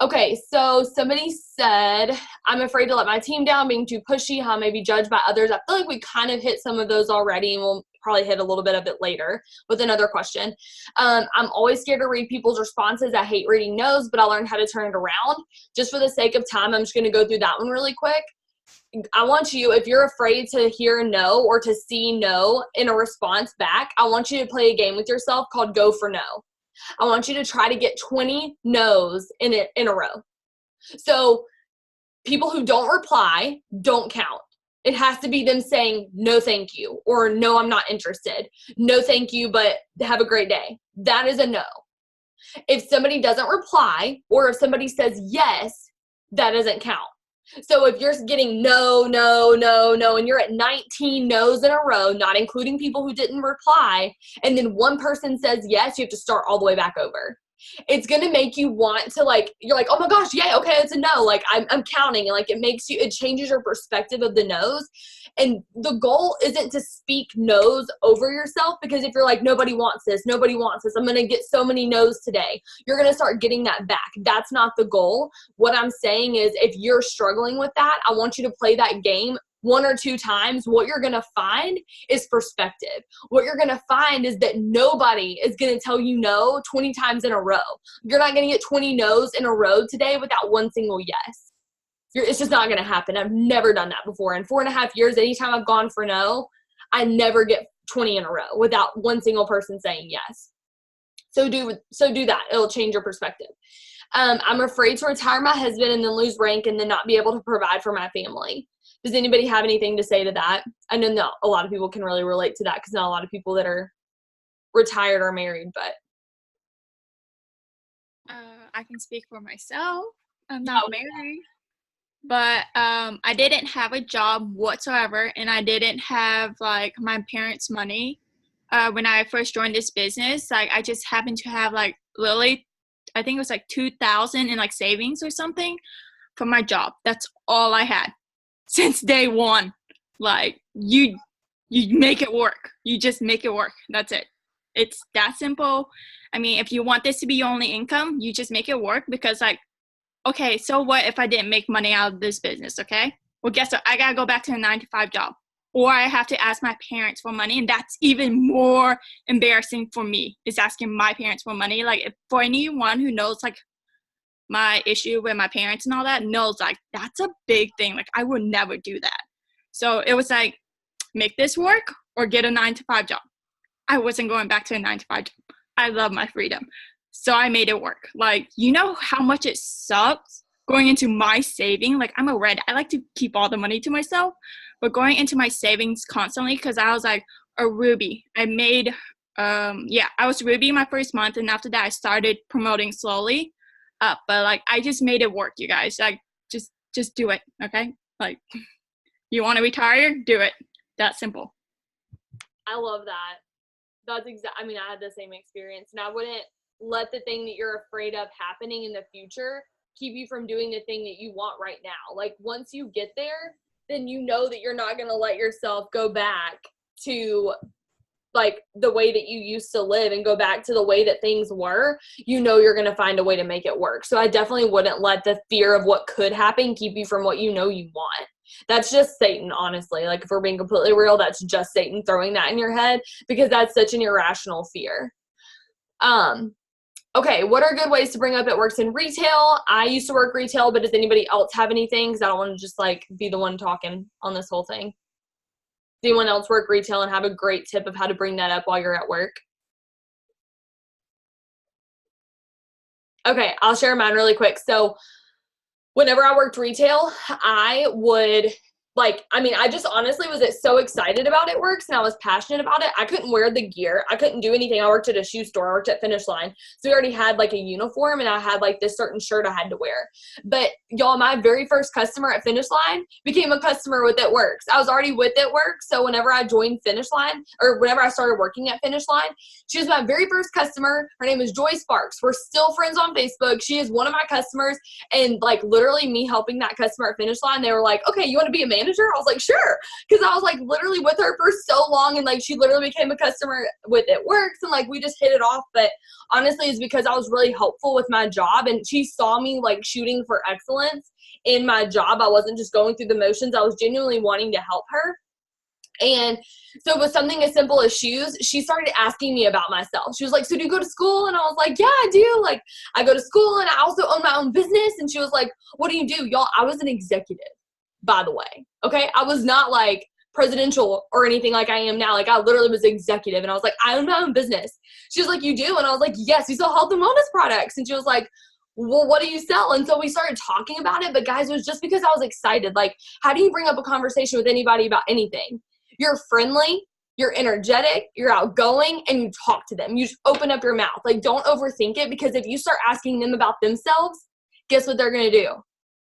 Okay, so somebody said, I'm afraid to let my team down, being too pushy, how I may be judged by others. I feel like we kind of hit some of those already, and we'll probably hit a little bit of it later with another question. I'm always scared to read people's responses. I hate reading no's, but I learned how to turn it around. Just for the sake of time, I'm just going to go through that one really quick. I want you, if you're afraid to hear no or to see no in a response back, I want you to play a game with yourself called Go for No. I want you to try to get 20 no's in a row. So people who don't reply don't count. It has to be them saying, no, thank you, or no, I'm not interested. No, thank you, but have a great day. That is a no. If somebody doesn't reply, or if somebody says yes, that doesn't count. So if you're getting no, no, no, no, and you're at 19 no's in a row, not including people who didn't reply, and then one person says yes, you have to start all the way back over. It's going to make you want to, like, you're like, oh my gosh, yeah, okay, it's a no. Like, I'm counting. And, like, it changes your perspective of the no's. And the goal isn't to speak no's over yourself, because if you're like, nobody wants this, I'm going to get so many no's today, you're going to start getting that back. That's not the goal. What I'm saying is, if you're struggling with that, I want you to play that game 1 or 2 times. What you're going to find is perspective. What you're going to find is that nobody is going to tell you no 20 times in a row. You're not going to get 20 no's in a row today without one single yes. It's just not going to happen. I've never done that before. In 4.5 years, anytime I've gone for no, I never get 20 in a row without one single person saying yes. So do that. It'll change your perspective. I'm afraid to retire my husband and then lose rank and then not be able to provide for my family. Does anybody have anything to say to that? I know not a lot of people can really relate to that, because not a lot of people that are retired are married, but. I can speak for myself. I'm not married, but I didn't have a job whatsoever, and I didn't have, like, my parents' money when I first joined this business. Like, I just happened to have, like, literally, I think it was like $2,000 in, like, savings or something from my job. That's all I had since day one. Like, you make it work. You just make it work. That's it. It's that simple. I mean, if you want this to be your only income, you just make it work, because, like, okay, so what if I didn't make money out of this business, okay? Well, guess what? I got to go back to a 9-to-5 job, or I have to ask my parents for money, and that's even more embarrassing for me, is asking my parents for money. Like, if, for anyone who knows, like, my issue with my parents and all that, knows, like, that's a big thing. Like, I would never do that. So it was like, make this work or get a 9-to-5 job. I wasn't going back to a 9-to-5 job. I love my freedom. So I made it work. Like, you know how much it sucks going into my saving? Like, I'm a red. I like to keep all the money to myself, but going into my savings constantly, because I was like a Ruby. I made, I was Ruby my first month, and after that I started promoting slowly up. But, like, I just made it work, you guys. Like, just do it, okay? Like, you want to retire? Do it. That simple. I love that. That's I mean, I had the same experience, and I wouldn't let the thing that you're afraid of happening in the future keep you from doing the thing that you want right now. Like, once you get there, then you know that you're not going to let yourself go back to, like, the way that you used to live and go back to the way that things were. You know you're going to find a way to make it work. So I definitely wouldn't let the fear of what could happen keep you from what you know you want. That's just Satan, honestly. Like, if we're being completely real, that's just Satan throwing that in your head, because that's such an irrational fear. Okay, what are good ways to bring up it works in retail? I used to work retail, but does anybody else have anything? Because I don't want to just, like, be the one talking on this whole thing. Does anyone else work retail and have a great tip of how to bring that up while you're at work? Okay, I'll share mine really quick. So whenever I worked retail, I would, like, I mean, I just honestly was so excited about It Works, and I was passionate about it. I couldn't wear the gear. I couldn't do anything. I worked at a shoe store. I worked at Finish Line. So we already had, like, a uniform, and I had, like, this certain shirt I had to wear. But y'all, my very first customer at Finish Line became a customer with It Works. I was already with It Works. So whenever I joined Finish Line, or whenever I started working at Finish Line, she was my very first customer. Her name is Joy Sparks. We're still friends on Facebook. She is one of my customers. And, like, literally me helping that customer at Finish Line, they were like, okay, you want to be a manager? I was like, sure. Because I was, like, literally with her for so long, and, like, she literally became a customer with It Works, and, like, we just hit it off. But honestly, it's because I was really helpful with my job, and she saw me, like, shooting for excellence in my job. I wasn't just going through the motions. I was genuinely wanting to help her. And so with something as simple as shoes, she started asking me about myself. She was like, so do you go to school? And I was like, yeah, I do. Like, I go to school, and I also own my own business. And she was like, what do you do? Y'all, I was an executive, by the way. Okay. I was not, like, presidential or anything like I am now. Like, I literally was executive, and I was like, I own my own business. She was like, you do? And I was like, yes, we sell health and wellness products. And she was like, well, what do you sell? And so we started talking about it. But guys, it was just because I was excited. Like, how do you bring up a conversation with anybody about anything? You're friendly, you're energetic, you're outgoing, and you talk to them. You just open up your mouth. Like, don't overthink it, because if you start asking them about themselves, guess what they're going to do?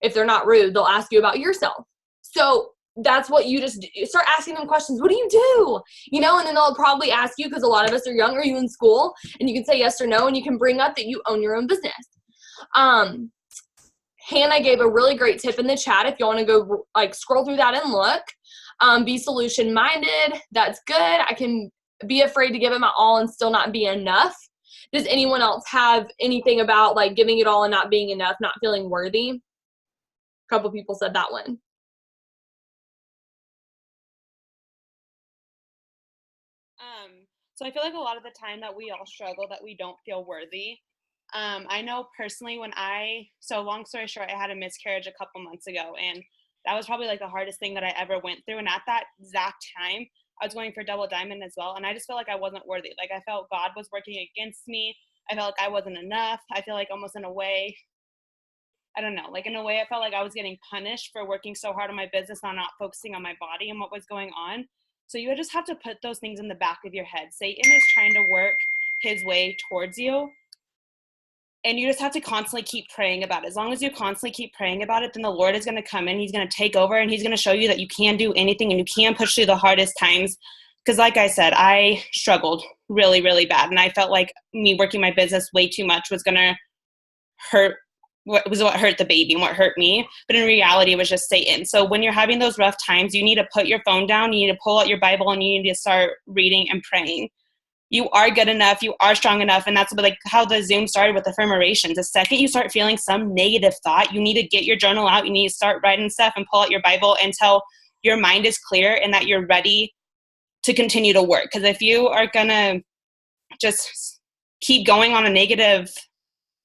If they're not rude, they'll ask you about yourself. So that's what you just do. You start asking them questions. What do you do? You know, and then they'll probably ask you, because a lot of us are young, are you in school? And you can say yes or no, and you can bring up that you own your own business. Hannah gave a really great tip in the chat. If you want to go like scroll through that and look, be solution minded. That's good. I can be afraid to give it my all and still not be enough. Does anyone else have anything about like giving it all and not being enough, not feeling worthy? A couple people said that one. So I feel like a lot of the time that we all struggle, that we don't feel worthy. I know personally so long story short, I had a miscarriage a couple months ago, and that was probably like the hardest thing that I ever went through. And at that exact time, I was going for double diamond as well. And I just felt like I wasn't worthy. Like I felt God was working against me. I felt like I wasn't enough. I feel like almost in a way, I don't know, like in a way I felt like I was getting punished for working so hard on my business, on not focusing on my body and what was going on. So you just have to put those things in the back of your head. Satan is trying to work his way towards you. And you just have to constantly keep praying about it. As long as you constantly keep praying about it, then the Lord is going to come in. He's going to take over, and he's going to show you that you can do anything and you can push through the hardest times. Because like I said, I struggled really, really bad. And I felt like me working my business way too much was going to hurt, what hurt the baby and what hurt me. But in reality, it was just Satan. So when you're having those rough times, you need to put your phone down, you need to pull out your Bible, and you need to start reading and praying. You are good enough, you are strong enough. And that's like how the Zoom started with Affirmations. The second you start feeling some negative thought, you need to get your journal out, you need to start writing stuff and pull out your Bible until your mind is clear and that you're ready to continue to work. Because if you are gonna just keep going on a negative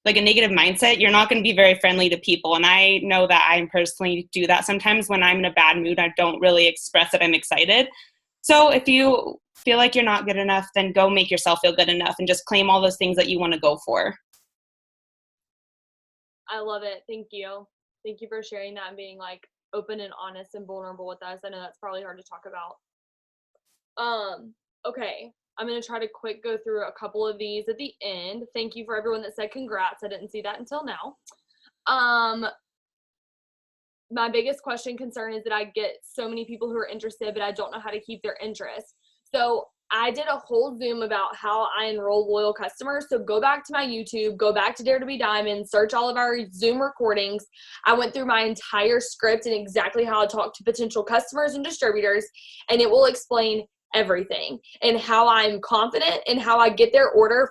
mindset, you're not going to be very friendly to people. And I know that I personally do that sometimes. When I'm in a bad mood, I don't really express that I'm excited. So if you feel like you're not good enough, then go make yourself feel good enough and just claim all those things that you want to go for. I love it. Thank you. Thank you for sharing that and being like open and honest and vulnerable with us. I know that's probably hard to talk about. Okay. I'm going to try to quick go through a couple of these at the end. Thank you for everyone that said congrats. I didn't see that until now. My biggest concern is that I get so many people who are interested, but I don't know how to keep their interest. So I did a whole Zoom about how I enroll loyal customers. So go back to my YouTube, go back to Dare to be Diamond, search all of our Zoom recordings. I went through my entire script and exactly how I talk to potential customers and distributors, and it will explain everything and how I'm confident and how I get their order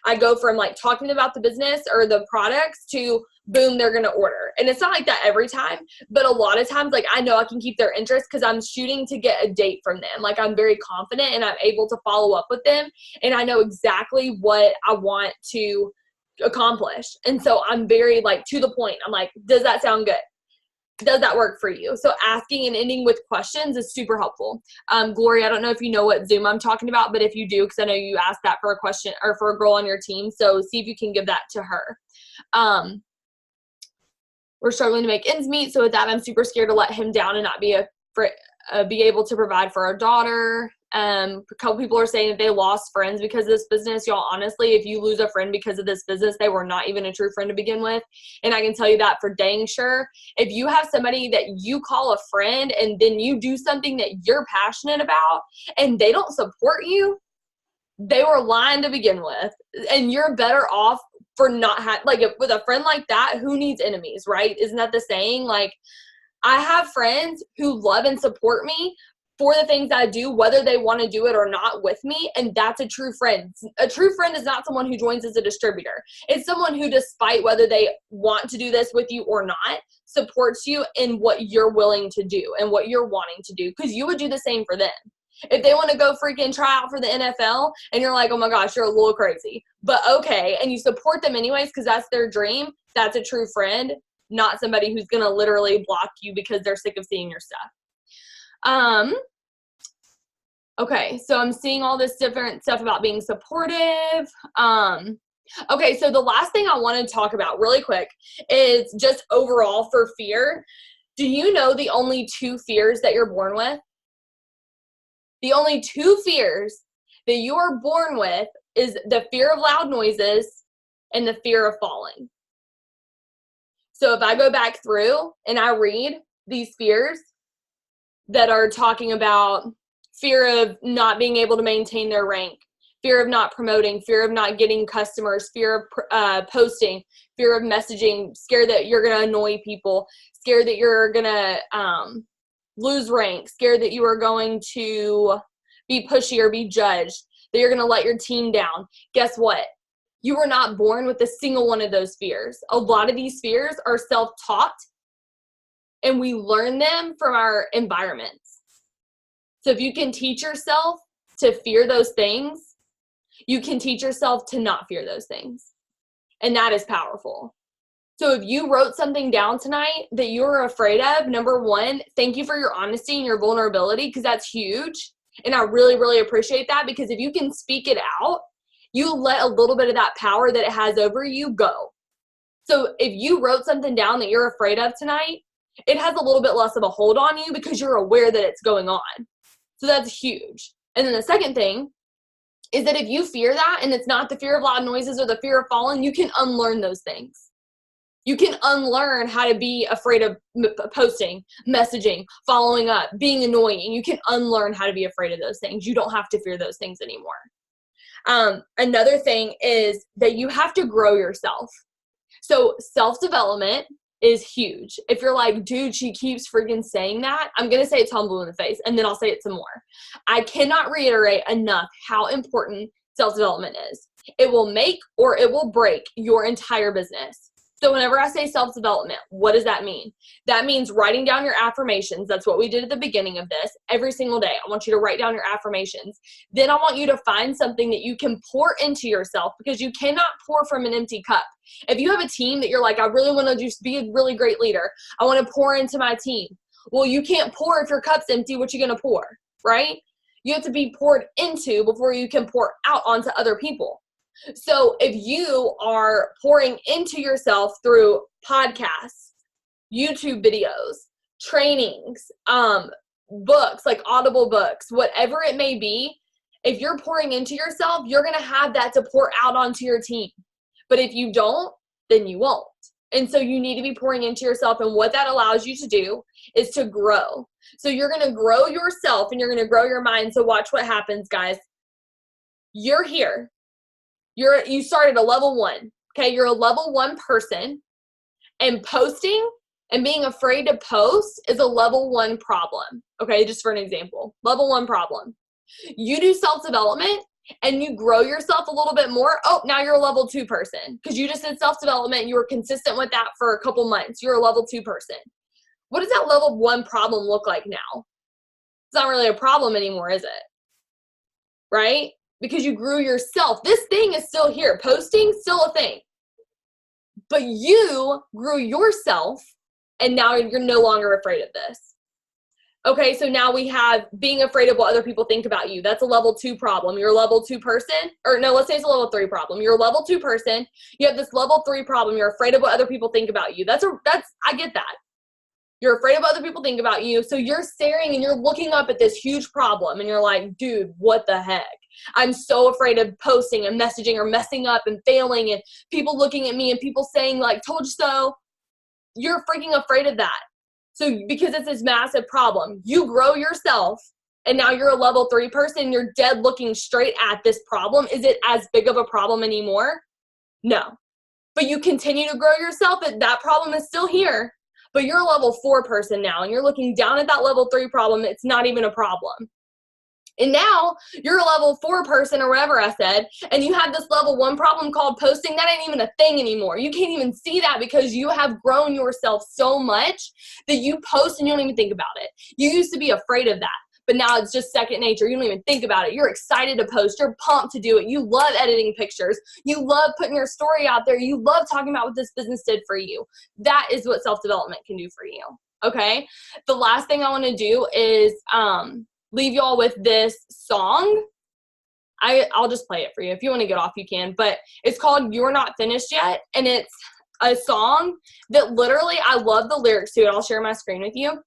I go from like talking about the business or the products to boom, they're going to order. And it's not like that every time, but a lot of times, like I know I can keep their interest because I'm shooting to get a date from them. Like I'm very confident and I'm able to follow up with them and I know exactly what I want to accomplish. And so I'm very like to the point. I'm like, does that sound good? Does that work for you? So asking and ending with questions is super helpful. Gloria, I don't know if you know what Zoom I'm talking about, but if you do, because I know you asked that for a question or for a girl on your team. So see if you can give that to her. We're struggling to make ends meet. So with that, I'm super scared to let him down and not be able to provide for our daughter. A couple people are saying that they lost friends because of this business. Y'all, honestly, if you lose a friend because of this business, they were not even a true friend to begin with. And I can tell you that for dang sure. If you have somebody that you call a friend and then you do something that you're passionate about and they don't support you, they were lying to begin with. And you're better off for not with a friend like that, who needs enemies, right? Isn't that the saying? Like, I have friends who love and support me for the things I do, whether they want to do it or not with me, and that's a true friend. A true friend is not someone who joins as a distributor. It's someone who, despite whether they want to do this with you or not, supports you in what you're willing to do and what you're wanting to do, because you would do the same for them. If they want to go freaking try out for the NFL and you're like, oh my gosh, you're a little crazy, but okay, and you support them anyways because that's their dream, that's a true friend, not somebody who's going to literally block you because they're sick of seeing your stuff. Okay, so I'm seeing all this different stuff about being supportive. Okay, so the last thing I want to talk about really quick is just overall for fear. Do you know the only 2 fears that you're born with? The only 2 fears that you are born with is the fear of loud noises and the fear of falling. So if I go back through and I read these fears that are talking about fear of not being able to maintain their rank, fear of not promoting, fear of not getting customers, fear of posting, fear of messaging, scared that you're going to annoy people, scared that you're going to lose rank, scared that you are going to be pushy or be judged, that you're going to let your team down. Guess what? You were not born with a single one of those fears. A lot of these fears are self-taught, and we learn them from our environments. So if you can teach yourself to fear those things, you can teach yourself to not fear those things. And that is powerful. So if you wrote something down tonight that you were afraid of, number 1, thank you for your honesty and your vulnerability, because that's huge. And I really, really appreciate that, because if you can speak it out, you let a little bit of that power that it has over you go. So if you wrote something down that you're afraid of tonight, it has a little bit less of a hold on you because you're aware that it's going on. So that's huge. And then the second thing is that if you fear that and it's not the fear of loud noises or the fear of falling, you can unlearn those things. You can unlearn how to be afraid of posting, messaging, following up, being annoying. You can unlearn how to be afraid of those things. You don't have to fear those things anymore. Another thing is that you have to grow yourself. So self-development is huge. If you're like, dude, she keeps freaking saying that, I'm going to say it till I'm blue in the face, and then I'll say it some more. I cannot reiterate enough how important self-development is. It will make or it will break your entire business. So whenever I say self-development, what does that mean? That means writing down your affirmations. That's what we did at the beginning of this. Every single day, I want you to write down your affirmations. Then I want you to find something that you can pour into yourself, because you cannot pour from an empty cup. If you have a team that you're like, I really want to just be a really great leader, I want to pour into my team. Well, you can't pour if your cup's empty. What you going to pour, right? You have to be poured into before you can pour out onto other people. So if you are pouring into yourself through podcasts, YouTube videos, trainings, books, like Audible books, whatever it may be, if you're pouring into yourself, you're going to have that to pour out onto your team. But if you don't, then you won't. And so you need to be pouring into yourself. And what that allows you to do is to grow. So you're going to grow yourself and you're going to grow your mind. So watch what happens, guys. You're here. You started a level 1, okay? You're a level 1 person, and posting and being afraid to post is a level 1 problem, okay? Just for an example, level 1 problem. You do self-development and you grow yourself a little bit more. Oh, now you're a level 2 person because you just did self-development. You were consistent with that for a couple months. You're a level 2 person. What does that level 1 problem look like now? It's not really a problem anymore, is it? Right? Because you grew yourself. This thing is still here. Posting, still a thing. But you grew yourself, and now you're no longer afraid of this. Okay, so now we have being afraid of what other people think about you. That's a level 2 problem. You're a level 2 person. Or no, let's say it's a level 3 problem. You're a level 2 person. You have this level 3 problem. You're afraid of what other people think about you. I get that. You're afraid of what other people think about you. So you're staring and you're looking up at this huge problem and you're like, dude, what the heck? I'm so afraid of posting and messaging or messing up and failing and people looking at me and people saying like, told you so. You're freaking afraid of that. So because it's this massive problem, you grow yourself and now you're a level 3 person. You're dead looking straight at this problem. Is it as big of a problem anymore? No. But you continue to grow yourself. That problem is still here. But you're a level 4 person now, and you're looking down at that level 3 problem. It's not even a problem. And now you're a level 4 person or whatever I said, and you have this level 1 problem called posting. That ain't even a thing anymore. You can't even see that because you have grown yourself so much that you post and you don't even think about it. You used to be afraid of that, but now it's just second nature. You don't even think about it. You're excited to post. You're pumped to do it. You love editing pictures. You love putting your story out there. You love talking about what this business did for you. That is what self-development can do for you, okay? The last thing I want to do is leave y'all with this song. I'll just play it for you. If you want to get off, you can. But it's called You're Not Finished Yet. And it's a song that literally, I love the lyrics to it. I'll share my screen with you.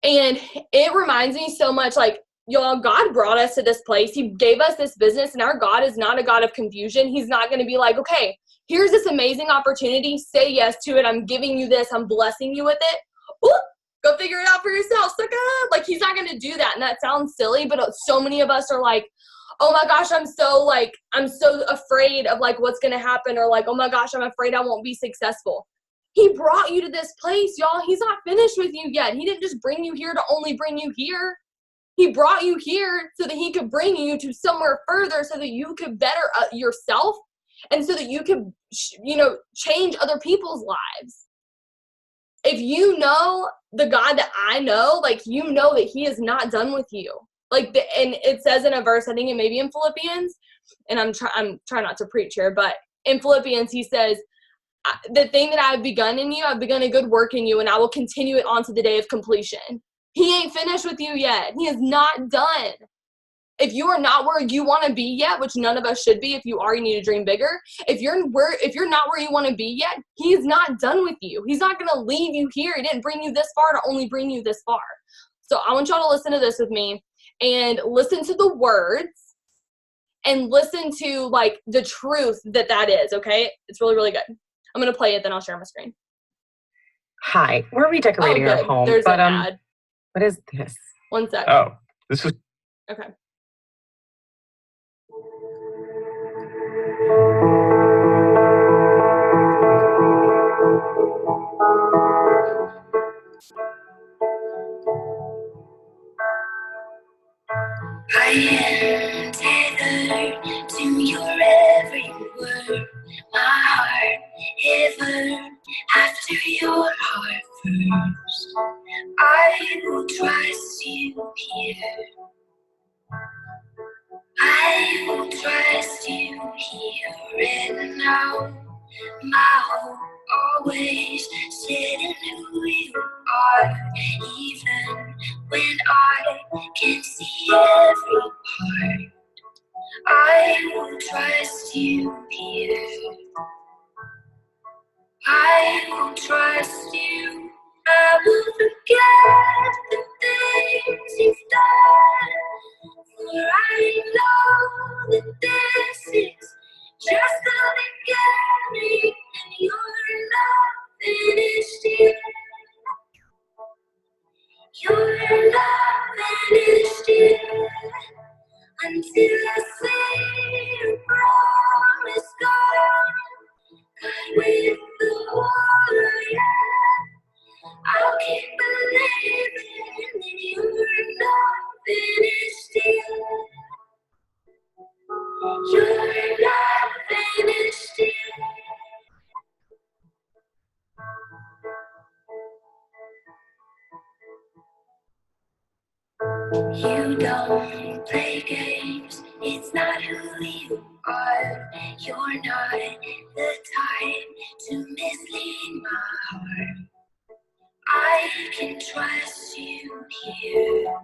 And it reminds me so much, like, y'all, God brought us to this place. He gave us this business, and our God is not a God of confusion. He's not going to be like, okay, here's this amazing opportunity. Say yes to it. I'm giving you this. I'm blessing you with it. Ooh, go figure it out for yourself. Suck it up. Like, he's not going to do that. And that sounds silly, but so many of us are like, oh my gosh, I'm so afraid of like what's going to happen, or like, oh my gosh, I'm afraid I won't be successful. He brought you to this place, y'all. He's not finished with you yet. He didn't just bring you here to only bring you here. He brought you here so that he could bring you to somewhere further, so that you could better yourself, and so that you could, change other people's lives. If you know the God that I know, like, you know that he is not done with you. Like, and it says in a verse, I think it may be in Philippians, and I'm trying not to preach here, but in Philippians, he says, the thing that I've begun in you, I've begun a good work in you, and I will continue it on to the day of completion. He ain't finished with you yet. He is not done. If you are not where you want to be yet, which none of us should be, if you are, you need to dream bigger. If you're not where you want to be yet, he is not done with you. He's not going to leave you here. He didn't bring you this far to only bring you this far. So I want y'all to listen to this with me, and listen to the words, and listen to like the truth that is, okay? It's really, really good. I'm going to play it, then I'll share my screen. Hi, we're redecorating our home. There's an ad. What is this? One sec. Oh, this is Okay. I am tethered to your every word. My heart ever after your heart first. I will trust you here. I will trust you here and now. My hope always set in who you are, even when I can't see every part. I will trust you here. I will trust you. I will forget the things you've done, for I know that this is just the beginning, and you're not finished yet. You're not finished yet. Until I see your promise gone, God with the whole yeah. I'll keep believing that you're not finished yet. You're not finished yet. You don't play games, it's not who you are. You're not the type to mislead my heart. I can trust you here.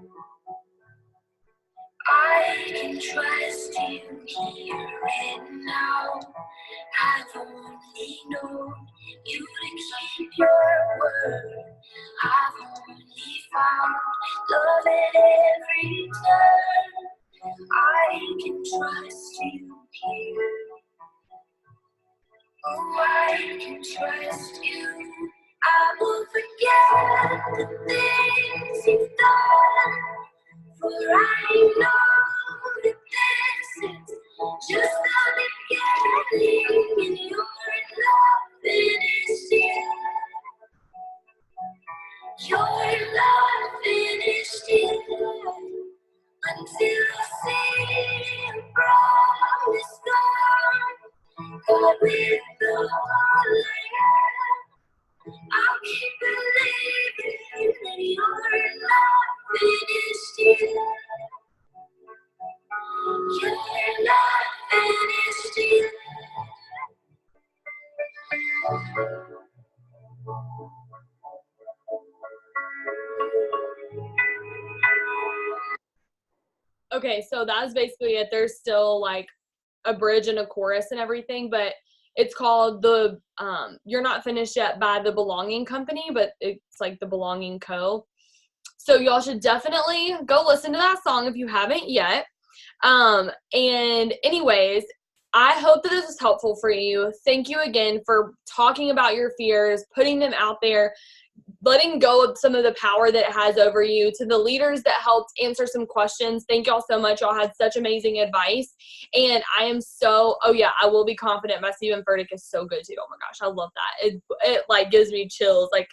I can trust you here and now. I've only known you to keep your word. I've only found love at every turn. I can trust you here. Oh, I can trust you. I will forget the things you've done, for I know that this is just the beginning, and you're not finished yet. You're not finished yet. Until I see your promise gone, God with the whole yeah. I'll keep believing that you're not finished yet. Okay, so that's basically it. There's still like a bridge and a chorus and everything, but it's called the You're Not Finished Yet by The Belonging Company, but it's like The Belonging Co. So y'all should definitely go listen to that song if you haven't yet. And anyways, I hope that this was helpful for you. Thank you again for talking about your fears, putting them out there, letting go of some of the power that it has over you. To the leaders that helped answer some questions, thank y'all so much. Y'all had such amazing advice. And I am so, oh yeah, I Will Be Confident by Stephen Furtick is so good too. Oh my gosh, I love that. It like gives me chills, like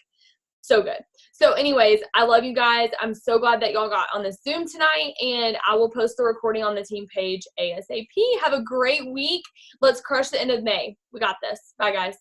so good. So anyways, I love you guys. I'm so glad that y'all got on the Zoom tonight, and I will post the recording on the team page ASAP. Have a great week. Let's crush the end of May. We got this. Bye guys.